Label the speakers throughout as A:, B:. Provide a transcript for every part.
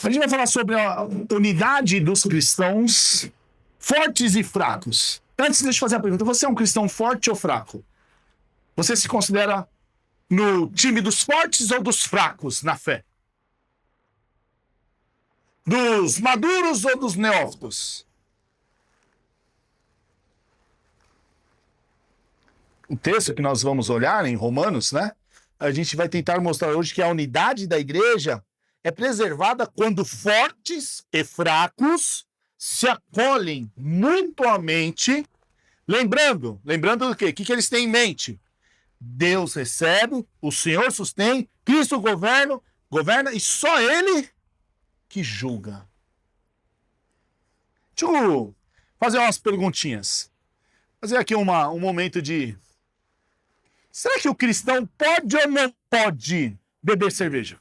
A: A gente vai falar sobre a unidade dos cristãos fortes e fracos. Antes, deixa eu fazer a pergunta. Você é um cristão forte ou fraco? Você se considera no time dos fortes ou dos fracos na fé? Dos maduros ou dos neófitos? O texto que nós vamos olhar em Romanos, né? A gente vai tentar mostrar hoje que a unidade da igreja é preservada quando fortes e fracos se acolhem mutuamente, lembrando do quê? O que eles têm em mente? Deus recebe, o Senhor sustém, Cristo governa e só Ele que julga. Deixa eu fazer umas perguntinhas. Fazer aqui um momento de... Será que o cristão pode ou não pode beber cerveja?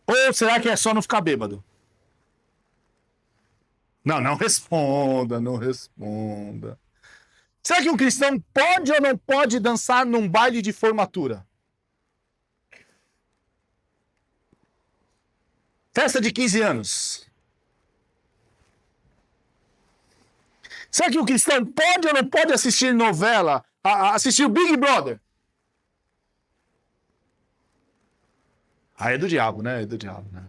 A: Ou será que é só não ficar bêbado? Não responda, não responda. Será que um cristão pode ou não pode dançar num baile de formatura? Festa de 15 anos. Será que o cristão pode ou não pode assistir novela, assistir o Big Brother? Ah, é do diabo, né? É do diabo, né?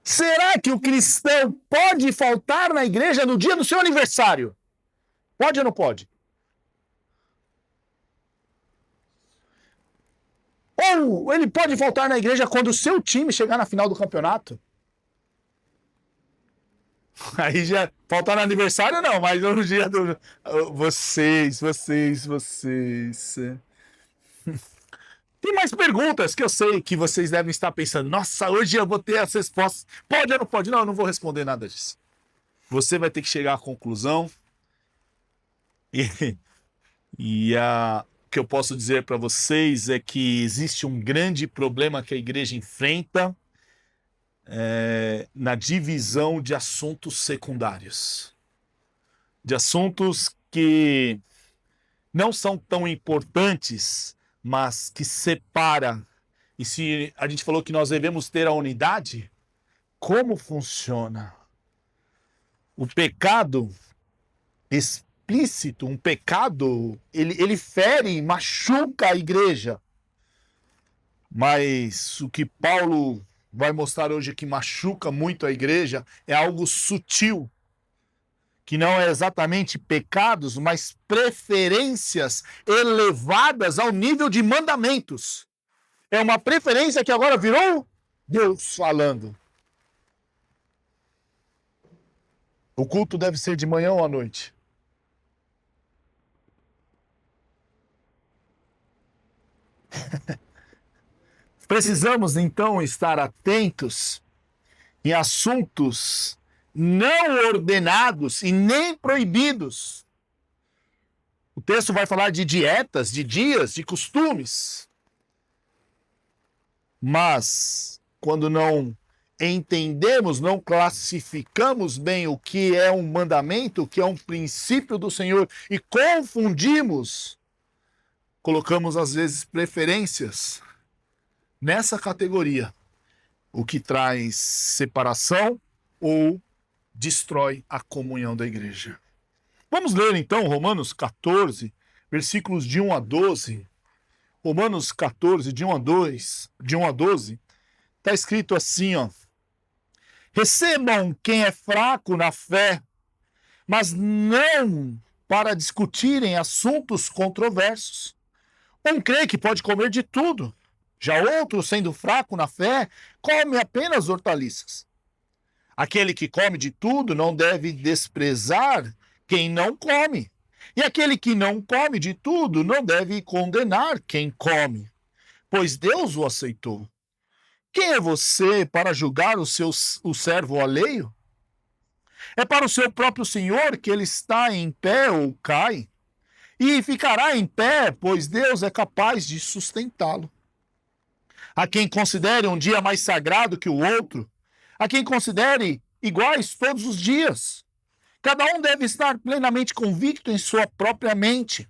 A: Será que o cristão pode faltar na igreja no dia do seu aniversário? Pode ou não pode? Ou ele pode faltar na igreja quando o seu time chegar na final do campeonato? Aí já faltar no aniversário não, mas no dia do... Vocês. Tem mais perguntas que eu sei que vocês devem estar pensando. Nossa, hoje eu vou ter as respostas. Pode ou não pode? Não, eu não vou responder nada disso. Você vai ter que chegar à conclusão. O que eu posso dizer para vocês é que existe um grande problema que a igreja enfrenta na divisão de assuntos secundários. De assuntos que não são tão importantes, mas que separa. E se a gente falou que nós devemos ter a unidade, como funciona? O pecado explícito, um pecado, ele fere, machuca a igreja. Mas o que Paulo vai mostrar hoje que machuca muito a igreja é algo sutil, que não é exatamente pecados, mas preferências elevadas ao nível de mandamentos. É uma preferência que agora virou Deus falando. O culto deve ser de manhã ou à noite? Precisamos, então, estar atentos em assuntos não ordenados e nem proibidos. O texto vai falar de dietas, de dias, de costumes. Mas, quando não entendemos, não classificamos bem o que é um mandamento, o que é um princípio do Senhor, e confundimos, colocamos às vezes preferências nessa categoria, o que traz separação ou destrói a comunhão da igreja. Vamos ler então Romanos 14, versículos de 1 a 12. Romanos 14, de 1 a 12, está escrito assim, ó. Recebam quem é fraco na fé, mas não para discutirem assuntos controversos. Um crê que pode comer de tudo, já outro, sendo fraco na fé, come apenas hortaliças. Aquele que come de tudo não deve desprezar quem não come. E aquele que não come de tudo não deve condenar quem come, pois Deus o aceitou. Quem é você para julgar o servo alheio? É para o seu próprio Senhor que ele está em pé ou cai, e ficará em pé, pois Deus é capaz de sustentá-lo. A quem considere um dia mais sagrado que o outro, a quem considere iguais todos os dias. Cada um deve estar plenamente convicto em sua própria mente.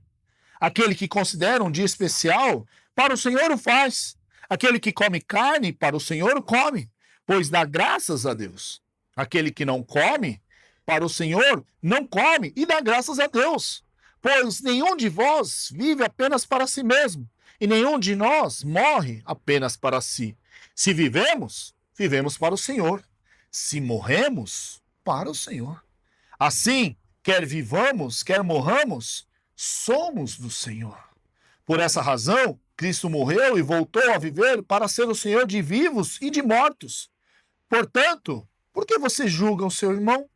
A: Aquele que considera um dia especial, para o Senhor o faz. Aquele que come carne, para o Senhor o come, pois dá graças a Deus. Aquele que não come, para o Senhor não come e dá graças a Deus. Pois nenhum de vós vive apenas para si mesmo, e nenhum de nós morre apenas para si. Se vivemos, vivemos para o Senhor. Se morremos, para o Senhor. Assim, quer vivamos, quer morramos, somos do Senhor. Por essa razão, Cristo morreu e voltou a viver para ser o Senhor de vivos e de mortos. Portanto, por que você julga o seu irmão?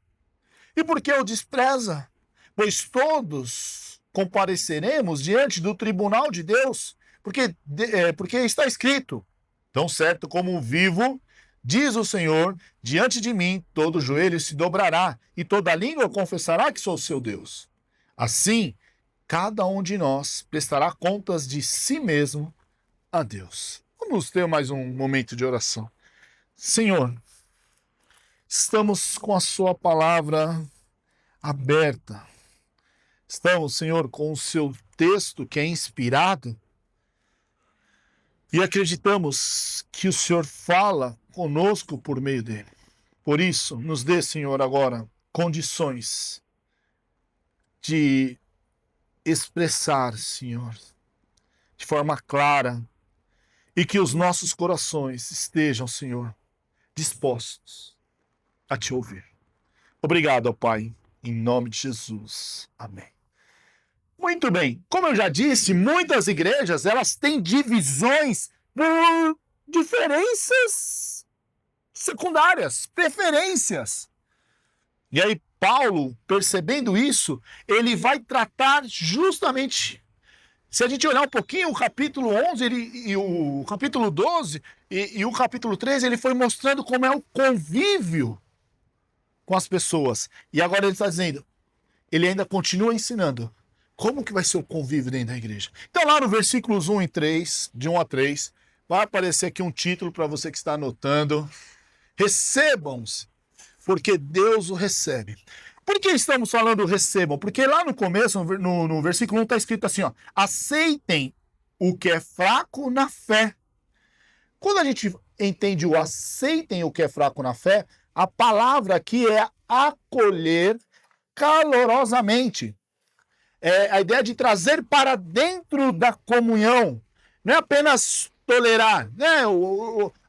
A: E por que o despreza? Pois todos compareceremos diante do tribunal de Deus, porque está escrito: tão certo como vivo, diz o Senhor, diante de mim todo joelho se dobrará e toda língua confessará que sou seu Deus. Assim, cada um de nós prestará contas de si mesmo a Deus. Vamos ter mais um momento de oração. Senhor, estamos com a sua palavra aberta. Estamos, Senhor, com o seu texto que é inspirado e acreditamos que o Senhor fala conosco por meio dele. Por isso, nos dê, Senhor, agora condições de expressar, Senhor, de forma clara, e que os nossos corações estejam, Senhor, dispostos a te ouvir. Obrigado, ó Pai, em nome de Jesus. Amém. Muito bem, como eu já disse, muitas igrejas, elas têm divisões por diferenças secundárias, preferências. E aí Paulo, percebendo isso, ele vai tratar justamente, se a gente olhar um pouquinho, o capítulo 11 e o capítulo 12 e o capítulo 13, ele foi mostrando como é o convívio com as pessoas. E agora ele está dizendo, ele ainda continua ensinando como que vai ser o convívio dentro da igreja. Então lá no versículos 1 e 3, de 1 a 3, vai aparecer aqui um título para você que está anotando. Recebam-se, porque Deus o recebe. Por que estamos falando recebam? Porque lá no começo, no versículo 1, está escrito assim, ó, aceitem o que é fraco na fé. Quando a gente entende o aceitem o que é fraco na fé, a palavra aqui é acolher calorosamente. É a ideia de trazer para dentro da comunhão. Não é apenas tolerar, né?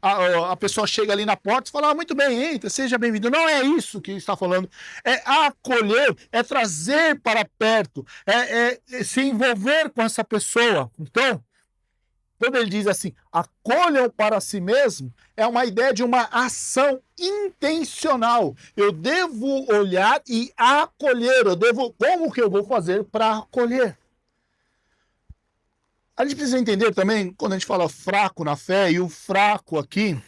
A: A pessoa chega ali na porta e fala, muito bem, entra, seja bem-vindo. Não é isso que ele está falando. É acolher, é trazer para perto, é se envolver com essa pessoa. Então, quando ele diz assim, acolham para si mesmo, é uma ideia de uma ação intencional. Eu devo olhar e acolher. Como que eu vou fazer para acolher? A gente precisa entender também, quando a gente fala fraco na fé, e o fraco aqui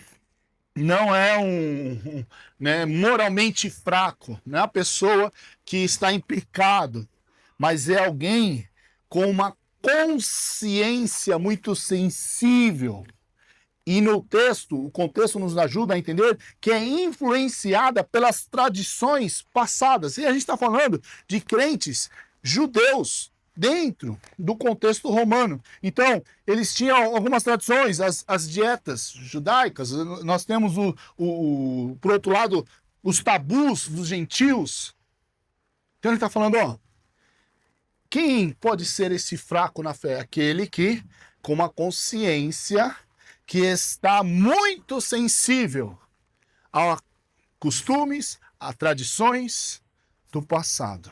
A: não é moralmente fraco, não é a pessoa que está em pecado, mas é alguém com uma consciência muito sensível. E no texto, o contexto nos ajuda a entender que é influenciada pelas tradições passadas. E a gente está falando de crentes judeus dentro do contexto romano. Então, eles tinham algumas tradições, as dietas judaicas. Nós temos, por outro lado, os tabus dos gentios. Então ele está falando, ó, quem pode ser esse fraco na fé? Aquele que, com uma consciência que está muito sensível a costumes, a tradições do passado.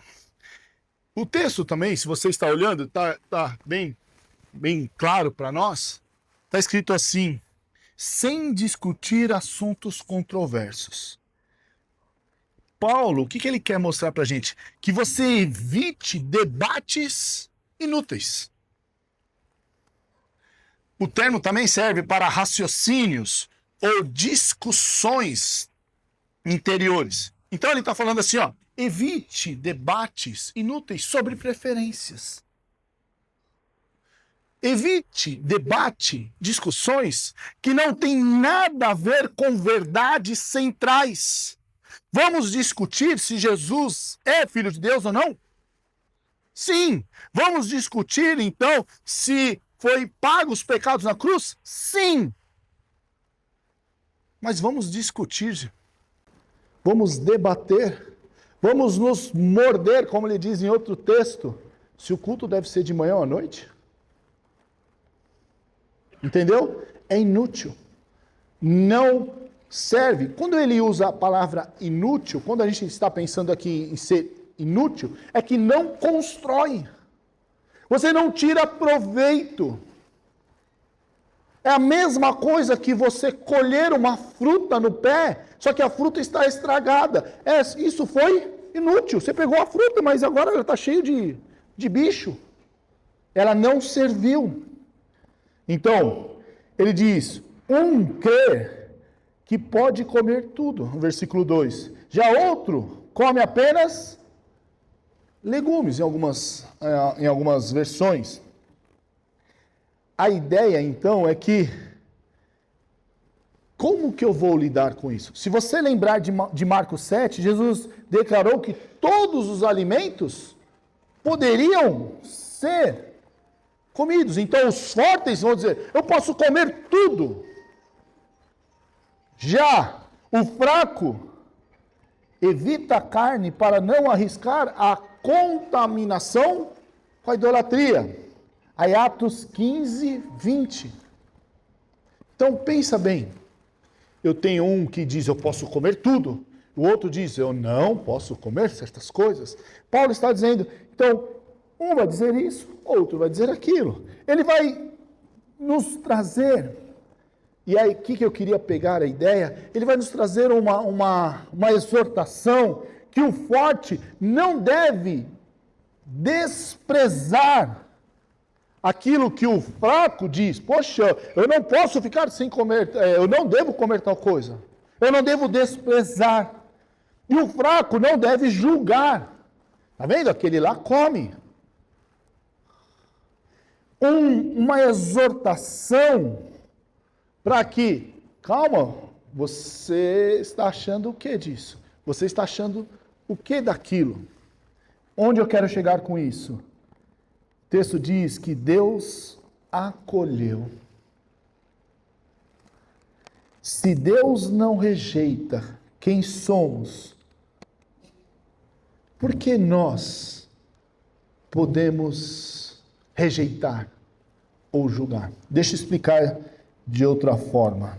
A: O texto também, se você está olhando, está bem claro para nós. Está escrito assim, sem discutir assuntos controversos. Paulo, o que ele quer mostrar para a gente? Que você evite debates inúteis. O termo também serve para raciocínios ou discussões interiores. Então ele está falando assim, ó, evite debates inúteis sobre preferências. Evite debate, discussões que não têm nada a ver com verdades centrais. Vamos discutir se Jesus é filho de Deus ou não? Sim. Vamos discutir, então, se foi pago os pecados na cruz? Sim. Mas vamos discutir, vamos debater, vamos nos morder, como ele diz em outro texto, se o culto deve ser de manhã ou à noite. Entendeu? É inútil. Não serve. Quando ele usa a palavra inútil, quando a gente está pensando aqui em ser inútil, é que não constrói. Você não tira proveito. É a mesma coisa que você colher uma fruta no pé, só que a fruta está estragada. Isso foi inútil. Você pegou a fruta, mas agora ela está cheia de bicho. Ela não serviu. Então, ele diz, crê que pode comer tudo, no versículo 2. Já outro come apenas legumes, em algumas versões. A ideia, então, é que, como que eu vou lidar com isso? Se você lembrar de Marcos 7, Jesus declarou que todos os alimentos poderiam ser comidos. Então, os fortes vão dizer, eu posso comer tudo. Já o fraco evita a carne para não arriscar a contaminação com a idolatria. Aí Atos 15, 20. Então pensa bem. Eu tenho um que diz eu posso comer tudo. O outro diz eu não posso comer certas coisas. Paulo está dizendo, então, um vai dizer isso, outro vai dizer aquilo. Ele vai nos trazer, e aí o que eu queria pegar a ideia? Ele vai nos trazer uma exortação que o forte não deve desprezar aquilo que o fraco diz. Poxa, eu não posso ficar sem comer, eu não devo comer tal coisa. Eu não devo desprezar. E o fraco não deve julgar. Está vendo? Aquele lá come. Uma exortação para que, calma, você está achando o que disso? Você está achando o que daquilo? Onde eu quero chegar com isso? O texto diz que Deus acolheu. Se Deus não rejeita quem somos, por que nós podemos rejeitar ou julgar? Deixa eu explicar de outra forma.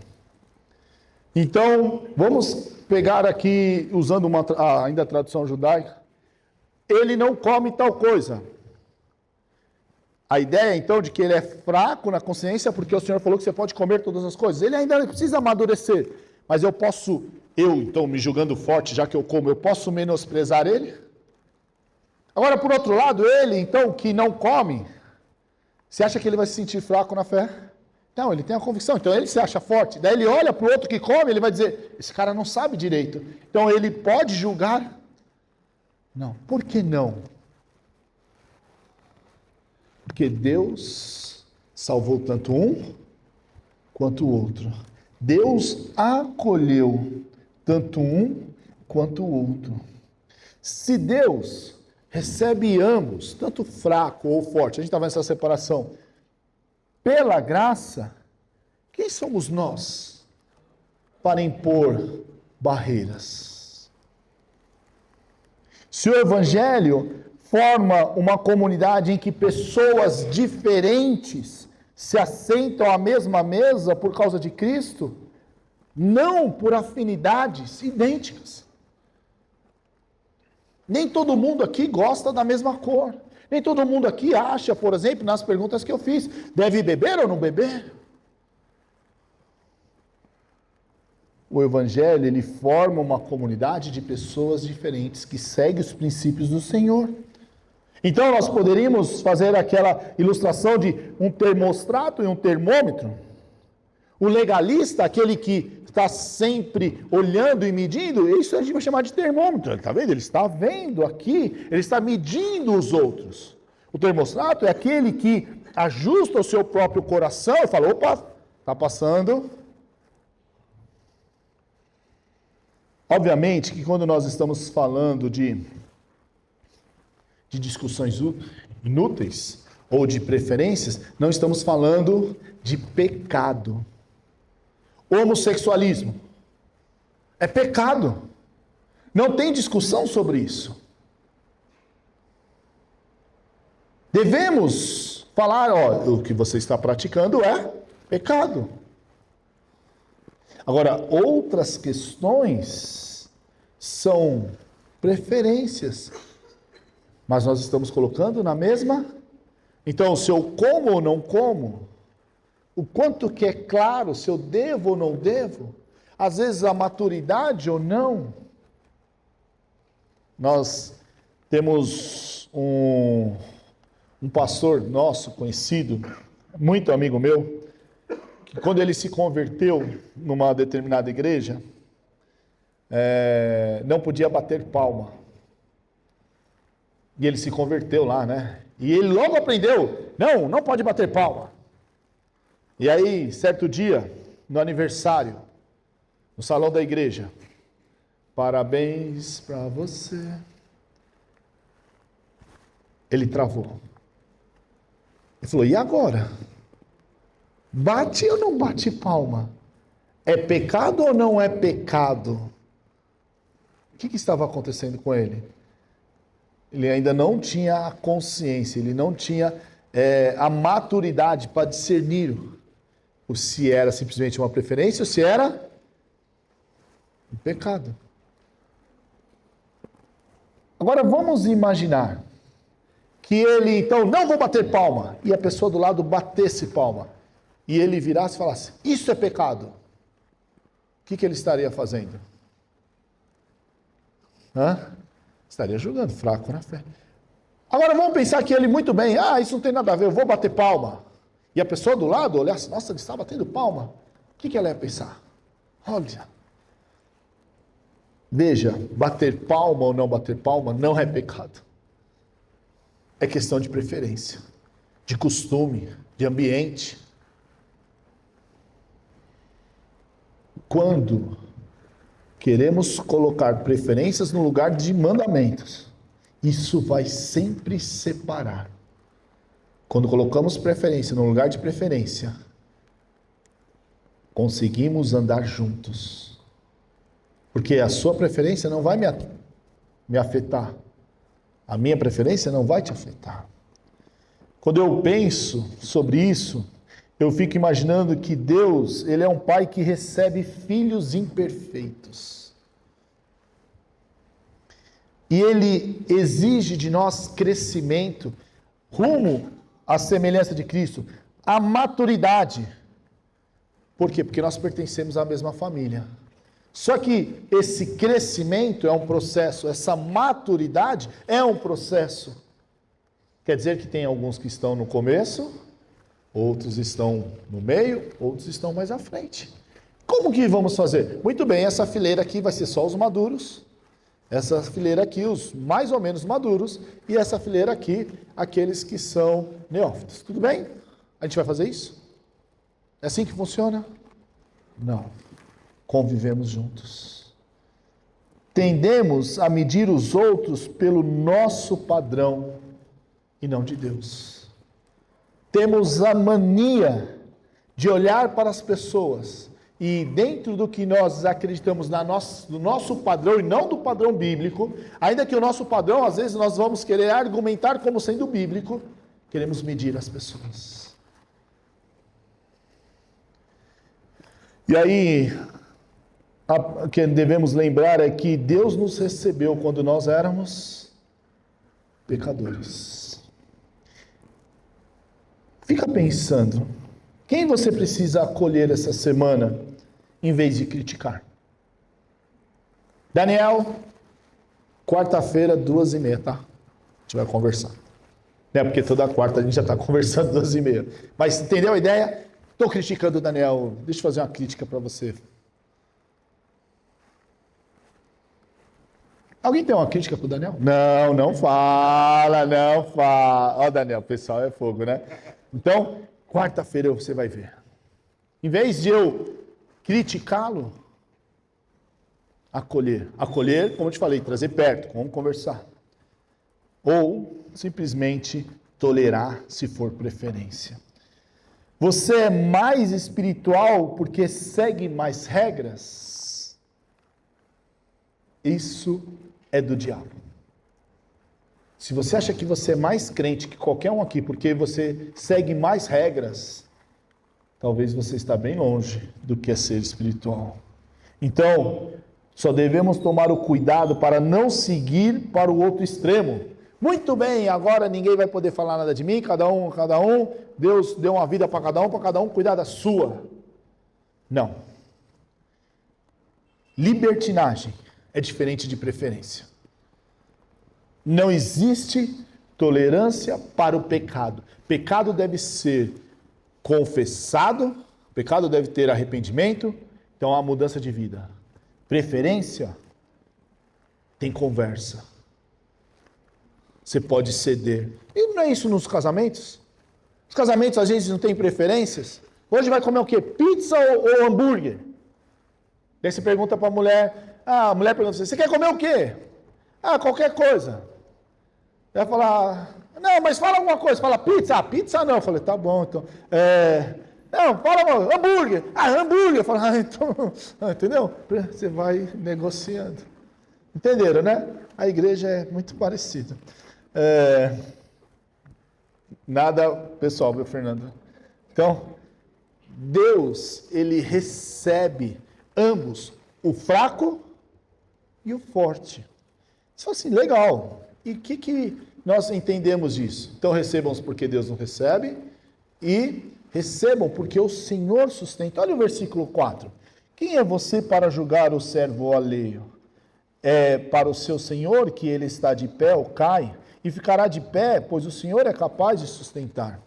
A: Então, vamos pegar aqui, usando ainda a tradução judaica, ele não come tal coisa. A ideia, então, de que ele é fraco na consciência, porque o Senhor falou que você pode comer todas as coisas. Ele ainda precisa amadurecer. Mas então, me julgando forte, já que eu como, eu posso menosprezar ele? Agora, por outro lado, ele, então, que não come, você acha que ele vai se sentir fraco na fé? Não, ele tem a convicção, então ele se acha forte. Daí ele olha para o outro que come, ele vai dizer, esse cara não sabe direito. Então ele pode julgar? Não. Por que não? Porque Deus salvou tanto um quanto o outro. Deus acolheu tanto um quanto o outro. Se Deus recebe ambos, tanto fraco ou forte, a gente estava nessa separação, pela graça, quem somos nós para impor barreiras? Se o Evangelho forma uma comunidade em que pessoas diferentes se assentam à mesma mesa por causa de Cristo, não por afinidades idênticas. Nem todo mundo aqui gosta da mesma cor. Nem todo mundo aqui acha, por exemplo, nas perguntas que eu fiz, deve beber ou não beber? O Evangelho, ele forma uma comunidade de pessoas diferentes que segue os princípios do Senhor. Então, nós poderíamos fazer aquela ilustração de um termostrato e um termômetro. O legalista, aquele que está sempre olhando e medindo, isso a gente vai chamar de termômetro. Está vendo? Ele está vendo aqui, ele está medindo os outros. O termostrato é aquele que ajusta o seu próprio coração e fala, opa, está passando. Obviamente que quando nós estamos falando de de discussões inúteis ou de preferências, não estamos falando de pecado. Homossexualismo é pecado. Não tem discussão sobre isso. Devemos falar, o que você está praticando é pecado. Agora, outras questões são preferências. Mas nós estamos colocando na mesma. Então, se eu como ou não como, o quanto que é claro, se eu devo ou não devo, às vezes a maturidade ou não. Nós temos um pastor nosso, conhecido, muito amigo meu, que quando ele se converteu numa determinada igreja, não podia bater palma. E ele se converteu lá, né? E ele logo aprendeu, não pode bater palma. E aí, certo dia, no aniversário, no salão da igreja, parabéns para você. Ele travou. Ele falou, e agora? Bate ou não bate palma? É pecado ou não é pecado? O que estava acontecendo com ele? Ele ainda não tinha a consciência, ele não tinha a maturidade para discernir se era simplesmente uma preferência ou se era um pecado. Agora vamos imaginar que ele, então, não vou bater palma, e a pessoa do lado batesse palma, e ele virasse e falasse, isso é pecado. O que ele estaria fazendo? Estaria julgando, fraco na fé. Agora vamos pensar que ele muito bem, isso não tem nada a ver, eu vou bater palma. E a pessoa do lado olhasse, nossa, ele está batendo palma. O que ela ia pensar? Olha, veja, bater palma ou não bater palma não é pecado. É questão de preferência, de costume, de ambiente. Quando queremos colocar preferências no lugar de mandamentos, isso vai sempre separar. Quando colocamos preferência no lugar de preferência, conseguimos andar juntos. Porque a sua preferência não vai me afetar. A minha preferência não vai te afetar. Quando eu penso sobre isso, eu fico imaginando que Deus, Ele é um Pai que recebe filhos imperfeitos. E Ele exige de nós crescimento, rumo à semelhança de Cristo, a maturidade. Por quê? Porque nós pertencemos à mesma família. Só que esse crescimento é um processo, essa maturidade é um processo. Quer dizer que tem alguns que estão no começo, outros estão no meio, outros estão mais à frente. Como que vamos fazer? Muito bem, essa fileira aqui vai ser só os maduros, essa fileira aqui os mais ou menos maduros, e essa fileira aqui, aqueles que são neófitos. Tudo bem? A gente vai fazer isso? É assim que funciona? Não. Convivemos juntos. Tendemos a medir os outros pelo nosso padrão e não de Deus. Temos a mania de olhar para as pessoas e dentro do que nós acreditamos do nosso padrão e não do padrão bíblico, ainda que o nosso padrão, às vezes nós vamos querer argumentar como sendo bíblico, queremos medir as pessoas. E aí, o que devemos lembrar é que Deus nos recebeu quando nós éramos pecadores. Fica pensando, quem você precisa acolher essa semana em vez de criticar? Daniel, quarta-feira, 2h30, tá? A gente vai conversar. Não é porque toda quarta a gente já está conversando 2h30. Mas entendeu a ideia? Estou criticando o Daniel. Deixa eu fazer uma crítica para você. Alguém tem uma crítica para o Daniel? Não fala. Ó, Daniel, o pessoal é fogo, né? Então, quarta-feira você vai ver. Em vez de eu criticá-lo, acolher. Acolher, como eu te falei, trazer perto, vamos conversar. ou simplesmente tolerar se for preferência. Você é mais espiritual porque segue mais regras? Isso é do diabo. Se você acha que você é mais crente que qualquer um aqui porque você segue mais regras, talvez você está bem longe do que é ser espiritual. Então, só devemos tomar o cuidado para não seguir para o outro extremo. Muito bem, agora ninguém vai poder falar nada de mim, cada um, Deus deu uma vida para cada um cuidar da sua. Não. Libertinagem é diferente de preferência. Não existe tolerância para o pecado. Pecado deve ser confessado, pecado deve ter arrependimento, então há mudança de vida. Preferência tem conversa. Você pode ceder. E não é isso nos casamentos? Os casamentos às vezes não têm preferências. Hoje vai comer o quê? Pizza ou hambúrguer? Daí você pergunta para a mulher, a mulher pergunta você quer comer o quê? Qualquer coisa. Vai falar, não, mas fala alguma coisa. Fala pizza? Pizza não. Eu falei, tá bom, então. Não, fala hambúrguer. Hambúrguer. Eu falei, então, entendeu? Você vai negociando. Entenderam, né? A igreja é muito parecida. Nada pessoal, meu Fernando. Então, Deus, ele recebe ambos, o fraco e o forte. Só assim, legal. E o que nós entendemos disso? Então, recebam porque Deus não recebe e recebam porque o Senhor sustenta. Olha o versículo 4. Quem é você para julgar o servo alheio? É para o seu Senhor que ele está de pé ou cai, e ficará de pé, pois o Senhor é capaz de sustentar.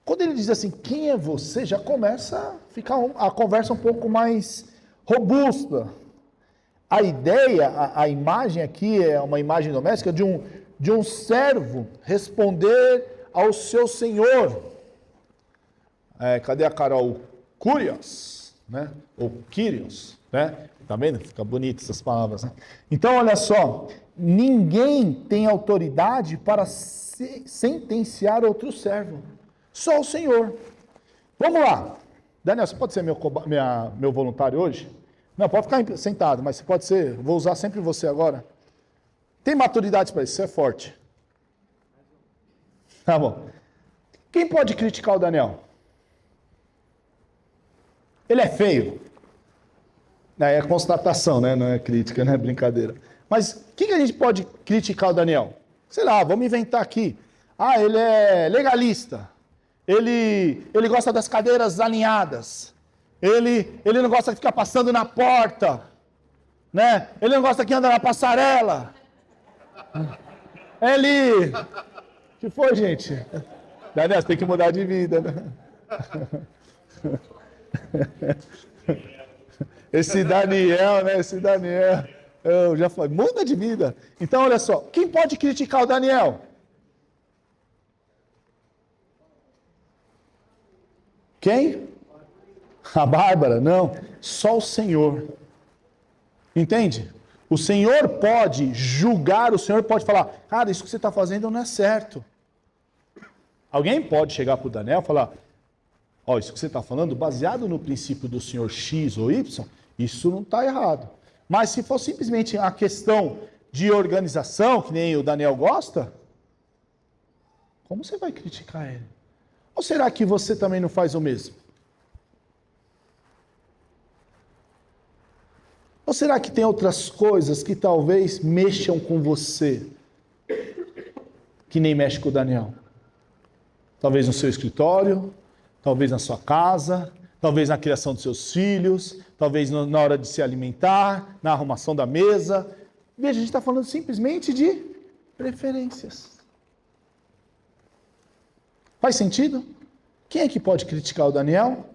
A: Quando ele diz assim, quem é você, já começa a ficar a conversa um pouco mais robusta. A ideia, a imagem aqui é uma imagem doméstica de um servo responder ao seu senhor. Cadê a Carol? Curios, né? Ou Kyrios, né? Tá vendo? Fica bonito essas palavras, né? Então, olha só, ninguém tem autoridade para sentenciar outro servo. Só o Senhor. Vamos lá. Daniel, você pode ser meu voluntário hoje? Não, pode ficar sentado, mas você pode ser, vou usar sempre você agora. Tem maturidade para isso, você é forte. Tá bom. Quem pode criticar o Daniel? Ele é feio. É constatação, né? Não é crítica, não é brincadeira. Mas o que a gente pode criticar o Daniel? Sei lá, vamos inventar aqui. Ele é legalista. Ele gosta das cadeiras alinhadas. Ele não gosta de ficar passando na porta, né? Ele não gosta que anda na passarela. O que foi, gente? Daniel, você tem que mudar de vida, né? Esse Daniel, né? Eu já falei, muda de vida. Então, olha só, quem pode criticar o Daniel? Quem? A Bárbara? Não, só o Senhor. Entende? O Senhor pode julgar, o Senhor pode falar, cara, isso que você está fazendo não é certo. Alguém pode chegar para o Daniel e falar, isso que você está falando, baseado no princípio do Senhor X ou Y, isso não está errado. Mas se for simplesmente a questão de organização, que nem o Daniel gosta, como você vai criticar ele? Ou será que você também não faz o mesmo? Ou será que tem outras coisas que talvez mexam com você, que nem mexe com o Daniel? Talvez no seu escritório, talvez na sua casa, talvez na criação dos seus filhos, talvez na hora de se alimentar, na arrumação da mesa. Veja, a gente está falando simplesmente de preferências. Faz sentido? Quem é que pode criticar o Daniel?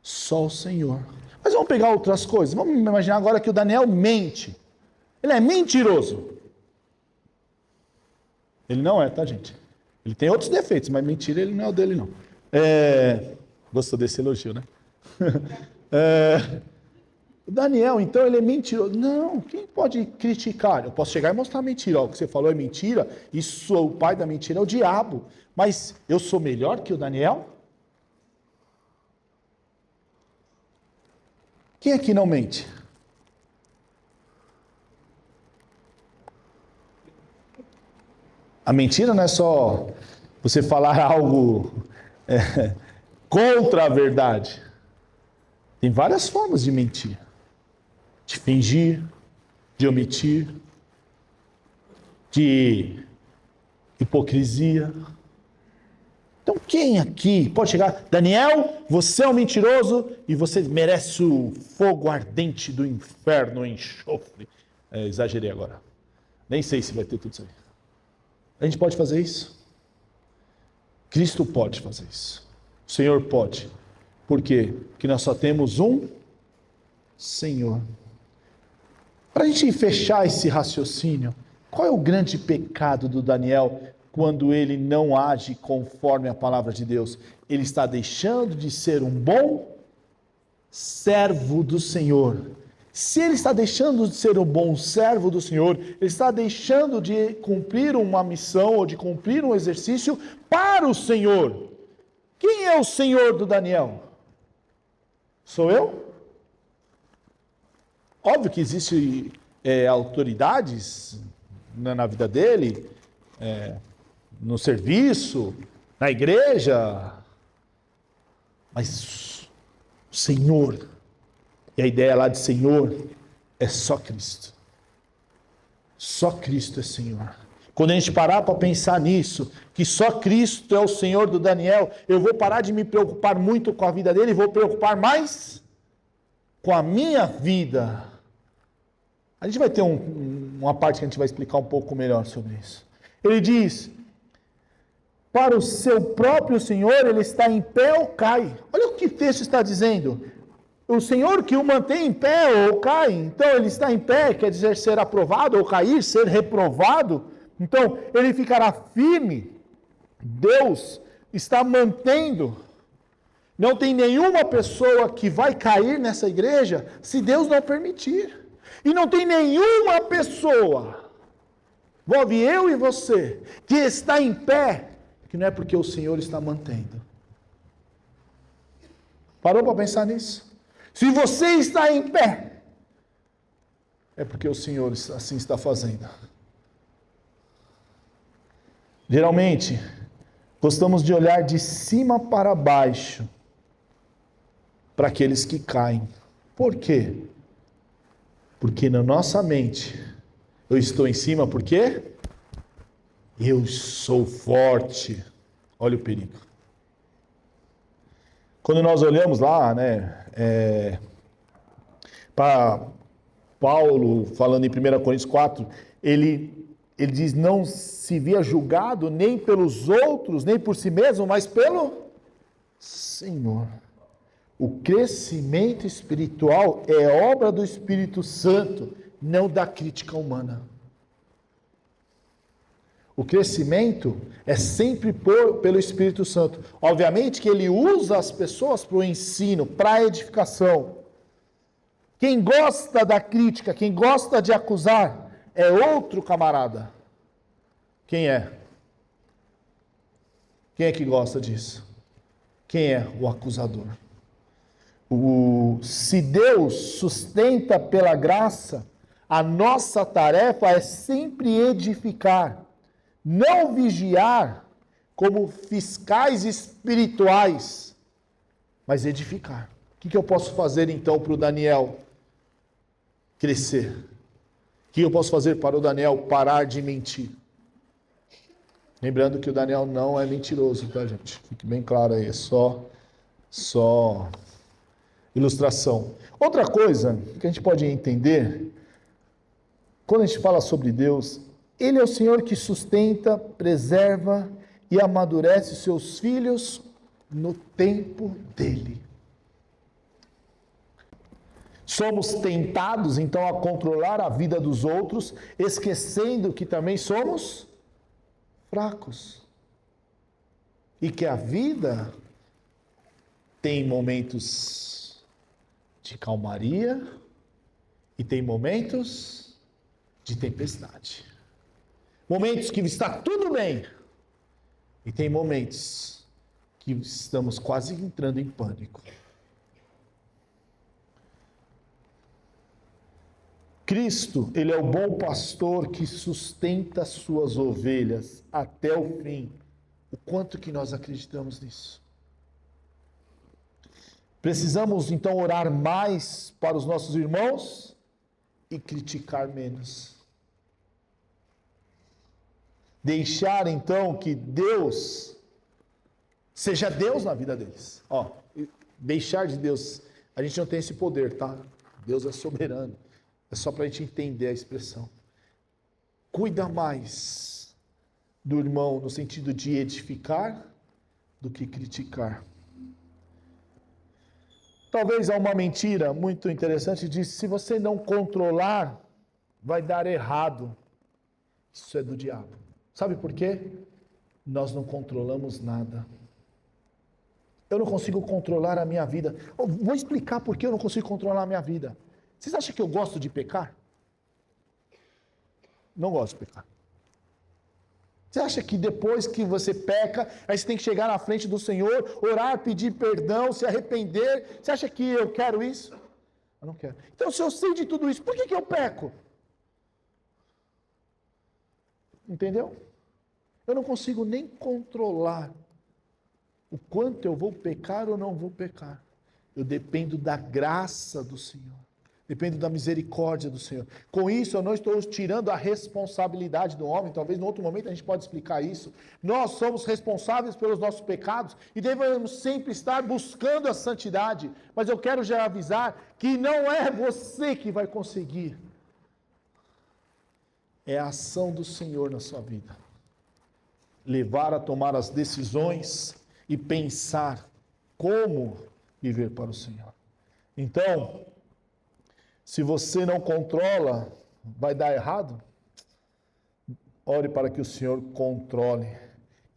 A: Só o Senhor. Mas vamos pegar outras coisas. Vamos imaginar agora que o Daniel mente. Ele é mentiroso. Ele não é, tá, gente? Ele tem outros defeitos, mas mentira ele não é o dele, não. Gostou desse elogio, né? O Daniel, então, ele é mentiroso. Não, quem pode criticar? Eu posso chegar e mostrar mentira. Ó, o que você falou é mentira, isso, o pai da mentira é o diabo. Mas eu sou melhor que o Daniel? Quem aqui não mente? A mentira não é só você falar algo contra a verdade. Tem várias formas de mentir. De fingir, de omitir, de hipocrisia. Então quem aqui pode chegar? Daniel, você é um mentiroso e você merece o fogo ardente do inferno, o enxofre. Exagerei agora. Nem sei se vai ter tudo isso aí. A gente pode fazer isso? Cristo pode fazer isso. O Senhor pode. Por quê? Porque nós só temos um Senhor. Para a gente fechar esse raciocínio, qual é o grande pecado do Daniel quando ele não age conforme a palavra de Deus? Ele está deixando de ser um bom servo do Senhor. Se ele está deixando de ser um bom servo do Senhor, ele está deixando de cumprir uma missão ou de cumprir um exercício para o Senhor. Quem é o Senhor do Daniel? Sou eu? Óbvio que existem autoridades na vida dele, no serviço, na igreja, mas o Senhor, e a ideia lá de Senhor é só Cristo. Só Cristo é Senhor. Quando a gente parar para pensar nisso, que só Cristo é o Senhor do Daniel, eu vou parar de me preocupar muito com a vida dele e vou preocupar mais com a minha vida. A gente vai ter uma parte que a gente vai explicar um pouco melhor sobre isso. Ele diz, para o seu próprio Senhor ele está em pé ou cai. Olha o que o texto está dizendo. O Senhor que o mantém em pé ou cai. Então ele está em pé, quer dizer ser aprovado ou cair, ser reprovado. Então ele ficará firme. Deus está mantendo. Não tem nenhuma pessoa que vai cair nessa igreja se Deus não permitir. E não tem nenhuma pessoa, envolve eu e você, que está em pé, que não é porque o Senhor está mantendo. Parou para pensar nisso? Se você está em pé, é porque o Senhor assim está fazendo. Geralmente, gostamos de olhar de cima para baixo para aqueles que caem. Por quê? Porque na nossa mente, eu estou em cima porque eu sou forte. Olha o perigo. Quando nós olhamos lá, para Paulo, falando em 1 Coríntios 4, ele diz, não se via julgado nem pelos outros, nem por si mesmo, mas pelo Senhor. O crescimento espiritual é obra do Espírito Santo, não da crítica humana. O crescimento é sempre pelo Espírito Santo. Obviamente que ele usa as pessoas para o ensino, para a edificação. Quem gosta da crítica, quem gosta de acusar, é outro camarada. Quem é? Quem é que gosta disso? Quem é o acusador? Se Deus sustenta pela graça, a nossa tarefa é sempre edificar, não vigiar como fiscais espirituais, mas edificar. O que eu posso fazer então para o Daniel crescer? O que eu posso fazer para o Daniel parar de mentir? Lembrando que o Daniel não é mentiroso, tá, gente? Fique bem claro aí, é só ilustração. Outra coisa que a gente pode entender, quando a gente fala sobre Deus, Ele é o Senhor que sustenta, preserva e amadurece seus filhos no tempo dele. Somos tentados, então, a controlar a vida dos outros, esquecendo que também somos fracos. E que a vida tem momentos de calmaria E tem momentos de tempestade. Momentos que está tudo bem. E tem momentos que estamos quase entrando em pânico. Cristo, ele é o bom pastor que sustenta as suas ovelhas até o fim. O quanto que nós acreditamos nisso? Precisamos então orar mais para os nossos irmãos e criticar menos. Deixar então que Deus seja Deus na vida deles. Deixar de Deus, a gente não tem esse poder, tá? Deus é soberano. É só para a gente entender a expressão. Cuida mais do irmão no sentido de edificar do que criticar. Talvez há uma mentira muito interessante, diz, se você não controlar, vai dar errado. Isso é do diabo. Sabe por quê? Nós não controlamos nada. Eu não consigo controlar a minha vida. Vou explicar por que eu não consigo controlar a minha vida. Vocês acham que eu gosto de pecar? Não gosto de pecar. Você acha que depois que você peca, aí você tem que chegar na frente do Senhor, orar, pedir perdão, se arrepender? Você acha que eu quero isso? Eu não quero. Então, se eu sei de tudo isso, por que eu peco? Entendeu? Eu não consigo nem controlar o quanto eu vou pecar ou não vou pecar. Eu dependo da graça do Senhor. Dependo da misericórdia do Senhor. Com isso, eu não estou tirando a responsabilidade do homem. Talvez no outro momento a gente pode explicar isso. Nós somos responsáveis pelos nossos pecados e devemos sempre estar buscando a santidade. Mas eu quero já avisar que não é você que vai conseguir. É a ação do Senhor na sua vida. Levar a tomar as decisões e pensar como viver para o Senhor. Então, se você não controla, vai dar errado? Ore para que o Senhor controle.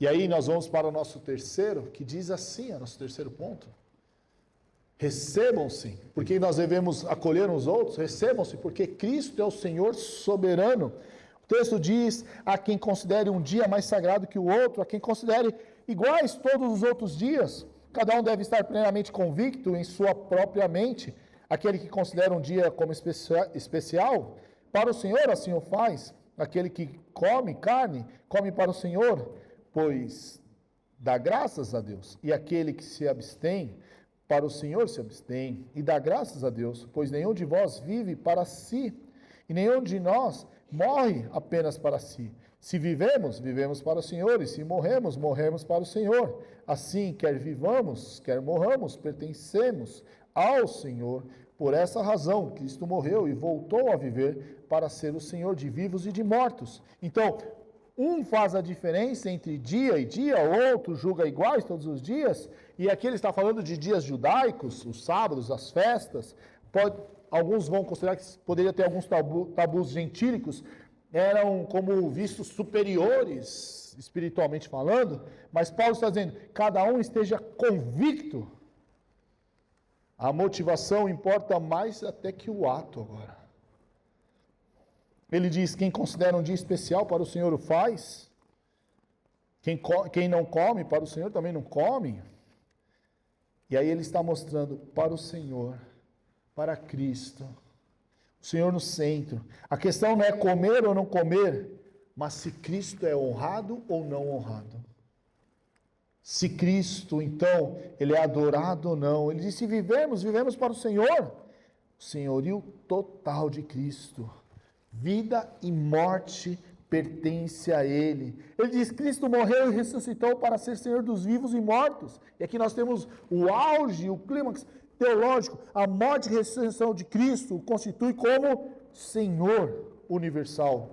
A: E aí nós vamos para o nosso terceiro, que diz assim, nosso terceiro ponto. Recebam-se, porque nós devemos acolher uns outros, recebam-se, porque Cristo é o Senhor soberano. O texto diz, a quem considere um dia mais sagrado que o outro, a quem considere iguais todos os outros dias, cada um deve estar plenamente convicto em sua própria mente. Aquele que considera um dia como especial, para o Senhor assim o faz. Aquele que come carne, come para o Senhor, pois dá graças a Deus. E aquele que se abstém, para o Senhor se abstém, e dá graças a Deus, pois nenhum de vós vive para si, e nenhum de nós morre apenas para si. Se vivemos, vivemos para o Senhor, e se morremos, morremos para o Senhor. Assim, quer vivamos, quer morramos, pertencemos ao Senhor. Por essa razão, Cristo morreu e voltou a viver para ser o Senhor de vivos e de mortos. Então, um faz a diferença entre dia e dia, outro julga iguais todos os dias, e aqui ele está falando de dias judaicos, os sábados, as festas. Alguns vão considerar que poderia ter alguns tabus gentílicos, eram como vistos superiores, espiritualmente falando, mas Paulo está dizendo, cada um esteja convicto. A motivação importa mais até que o ato agora. Ele diz, quem considera um dia especial para o Senhor o faz. Quem não come para o Senhor também não come. E aí ele está mostrando para o Senhor, para Cristo, o Senhor no centro. A questão não é comer ou não comer, mas se Cristo é honrado ou não honrado. Se Cristo, então, ele é adorado ou não. Ele diz, se vivemos, vivemos para o Senhor. O senhorio total de Cristo. Vida e morte pertence a Ele. Ele diz, Cristo morreu e ressuscitou para ser Senhor dos vivos e mortos. E aqui nós temos o auge, o clímax teológico. A morte e ressurreição de Cristo o constitui como Senhor universal.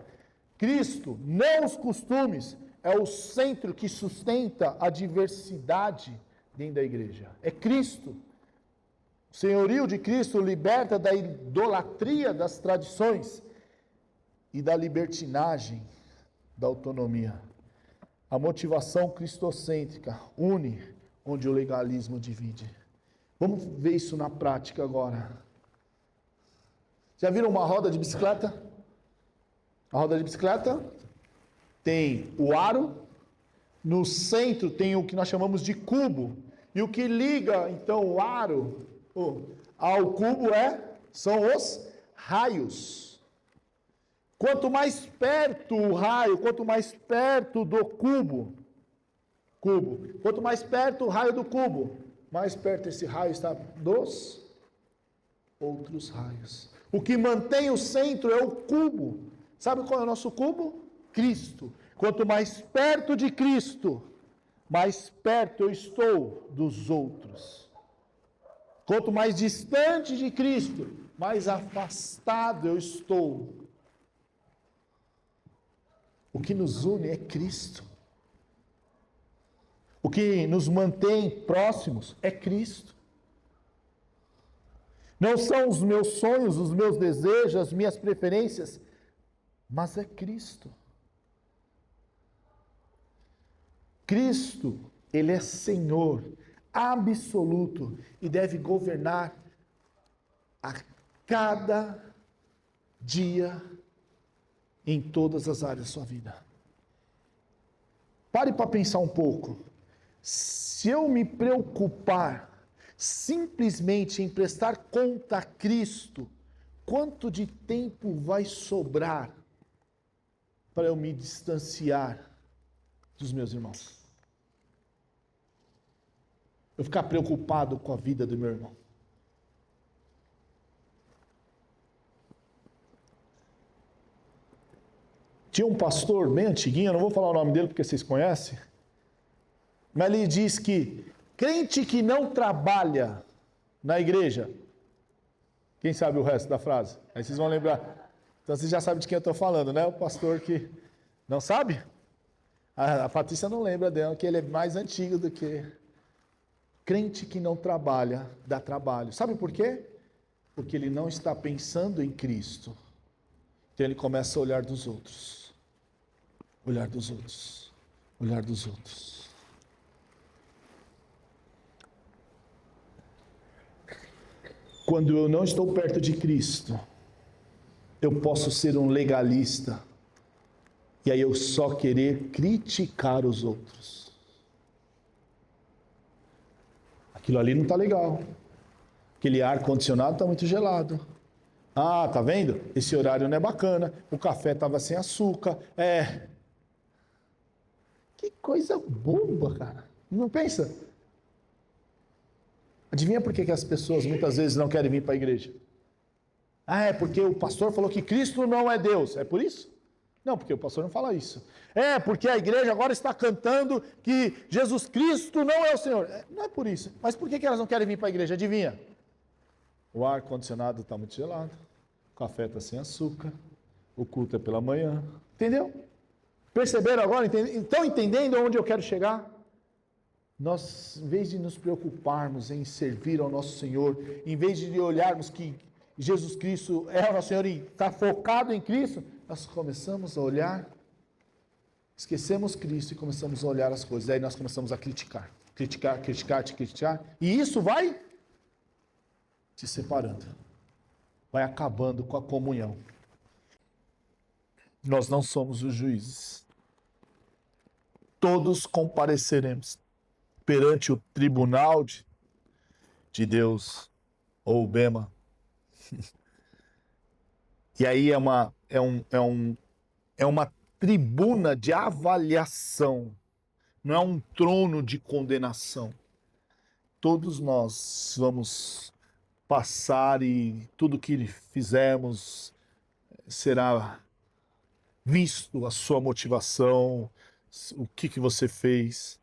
A: Cristo, não os costumes, é o centro que sustenta a diversidade dentro da igreja. É Cristo. O senhorio de Cristo liberta da idolatria das tradições e da libertinagem da autonomia. A motivação cristocêntrica une onde o legalismo divide. Vamos ver isso na prática agora. Já viram uma roda de bicicleta? A roda de bicicleta tem o aro, no centro tem o que nós chamamos de cubo, e o que liga então o aro ao cubo são os raios. Quanto mais perto o raio, quanto mais perto do cubo, quanto mais perto o raio do cubo, mais perto esse raio está dos outros raios. O que mantém o centro é o cubo. Sabe qual é o nosso cubo? Cristo. Quanto mais perto de Cristo, mais perto eu estou dos outros. Quanto mais distante de Cristo, mais afastado eu estou. O que nos une é Cristo. O que nos mantém próximos é Cristo. Não são os meus sonhos, os meus desejos, as minhas preferências, mas é Cristo. Cristo, Ele é Senhor absoluto e deve governar a cada dia em todas as áreas da sua vida. Pare para pensar um pouco. Se eu me preocupar simplesmente em prestar conta a Cristo, quanto de tempo vai sobrar para eu me distanciar dos meus irmãos? Eu ficar preocupado com a vida do meu irmão. Tinha um pastor bem antiguinho, eu não vou falar o nome dele porque vocês conhecem, mas ele diz que crente que não trabalha na igreja, quem sabe o resto da frase? Aí vocês vão lembrar. Então vocês já sabem de quem eu estou falando, né? O pastor que não sabe? A Patrícia não lembra dela, que ele é mais antigo do que... Crente que não trabalha, dá trabalho. Sabe por quê? Porque ele não está pensando em Cristo. Então ele começa a olhar dos outros. Olhar dos outros. Olhar dos outros. Quando eu não estou perto de Cristo, eu posso ser um legalista. E aí eu só querer criticar os outros. Aquilo ali não está legal. Aquele ar-condicionado está muito gelado. Ah, tá vendo? Esse horário não é bacana. O café estava sem açúcar. Que coisa boba, cara. Não pensa? Adivinha por que as pessoas muitas vezes não querem vir para a igreja? Ah, é porque o pastor falou que Cristo não é Deus. É por isso? Não, porque o pastor não fala isso. É porque a igreja agora está cantando que Jesus Cristo não é o Senhor. Não é por isso. Mas por que elas não querem vir para a igreja? Adivinha? O ar-condicionado está muito gelado. O café está sem açúcar. O culto é pela manhã. Entendeu? Perceberam agora? Estão entendendo onde eu quero chegar? Nós, em vez de nos preocuparmos em servir ao nosso Senhor, em vez de olharmos que Jesus Cristo é o nosso Senhor e está focado em Cristo, nós começamos a olhar, esquecemos Cristo e começamos a olhar as coisas. Aí nós começamos a criticar, e isso vai te separando, vai acabando com a comunhão. Nós não somos os juízes. Todos compareceremos perante o tribunal de Deus, ou o Bema. E aí é uma tribuna de avaliação, não é um trono de condenação. Todos nós vamos passar e tudo que fizermos será visto, a sua motivação, o que você fez.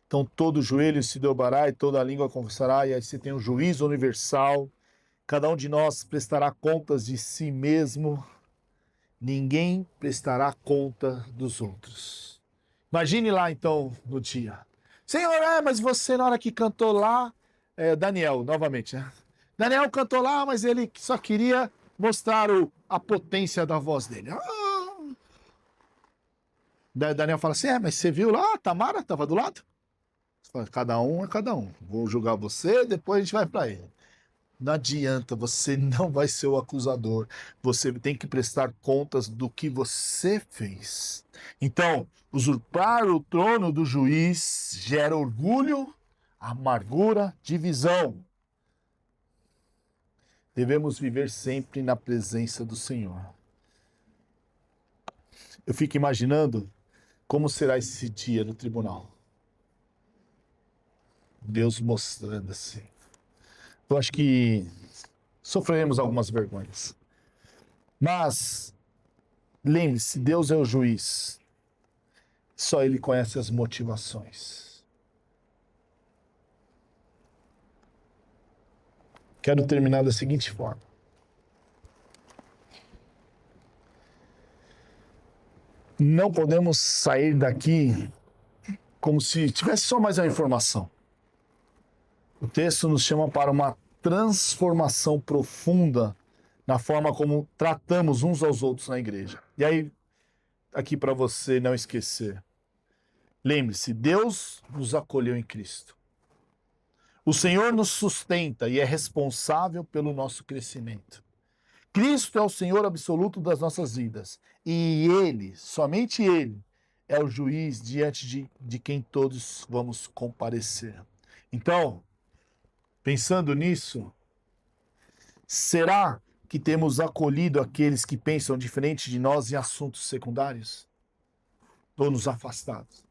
A: Então todo joelho se dobrará e toda língua confessará, e aí você tem um juízo universal. Cada um de nós prestará contas de si mesmo. Ninguém prestará conta dos outros. Imagine lá então no dia. Senhor, mas você na hora que cantou lá, Daniel, novamente, né? Daniel cantou lá, mas ele só queria mostrar a potência da voz dele. Daniel fala assim, mas você viu lá, a Tamara estava do lado? Cada um é cada um. Vou julgar você, depois a gente vai para ele. Não adianta, você não vai ser o acusador. Você tem que prestar contas do que você fez. Então, usurpar o trono do juiz gera orgulho, amargura, divisão. Devemos viver sempre na presença do Senhor. Eu fico imaginando como será esse dia no tribunal. Deus mostrando assim. Eu acho que sofreremos algumas vergonhas. Mas, lembre-se, Deus é o juiz. Só Ele conhece as motivações. Quero terminar da seguinte forma. Não podemos sair daqui como se tivesse só mais uma informação. O texto nos chama para uma transformação profunda na forma como tratamos uns aos outros na igreja. E aí, aqui para você não esquecer. Lembre-se, Deus nos acolheu em Cristo. O Senhor nos sustenta e é responsável pelo nosso crescimento. Cristo é o Senhor absoluto das nossas vidas. E Ele, somente Ele, é o juiz diante de quem todos vamos comparecer. Então, pensando nisso, será que temos acolhido aqueles que pensam diferente de nós em assuntos secundários? Ou nos afastados?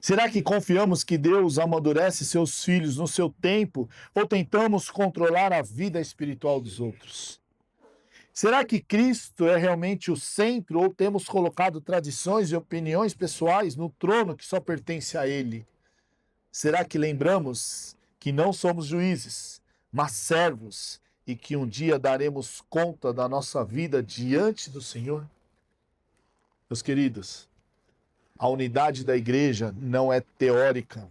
A: Será que confiamos que Deus amadurece seus filhos no seu tempo ou tentamos controlar a vida espiritual dos outros? Será que Cristo é realmente o centro ou temos colocado tradições e opiniões pessoais no trono que só pertence a Ele? Será que lembramos que não somos juízes, mas servos e que um dia daremos conta da nossa vida diante do Senhor? Meus queridos, a unidade da igreja não é teórica.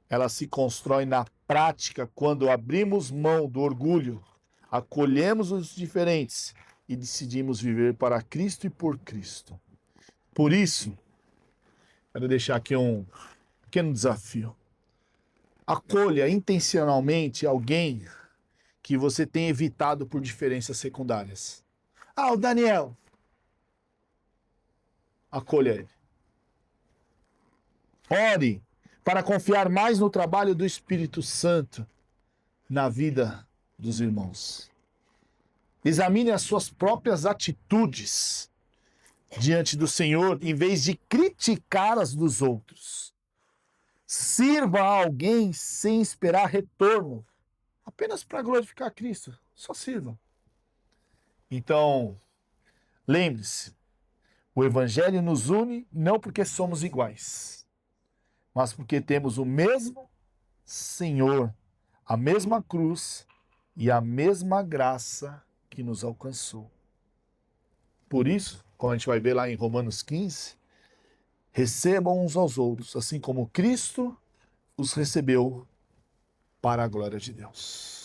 A: Ela se constrói na prática quando abrimos mão do orgulho, acolhemos os diferentes e decidimos viver para Cristo e por Cristo. Por isso, quero deixar aqui um pequeno desafio. Acolha intencionalmente alguém que você tem evitado por diferenças secundárias. Ah, o Daniel. Acolha ele. Ore para confiar mais no trabalho do Espírito Santo na vida dos irmãos. Examine as suas próprias atitudes diante do Senhor em vez de criticar as dos outros. Sirva a alguém sem esperar retorno, apenas para glorificar Cristo. Só sirva. Então, lembre-se, o Evangelho nos une não porque somos iguais, mas porque temos o mesmo Senhor, a mesma cruz e a mesma graça que nos alcançou. Por isso, como a gente vai ver lá em Romanos 15, recebam uns aos outros, assim como Cristo os recebeu para a glória de Deus.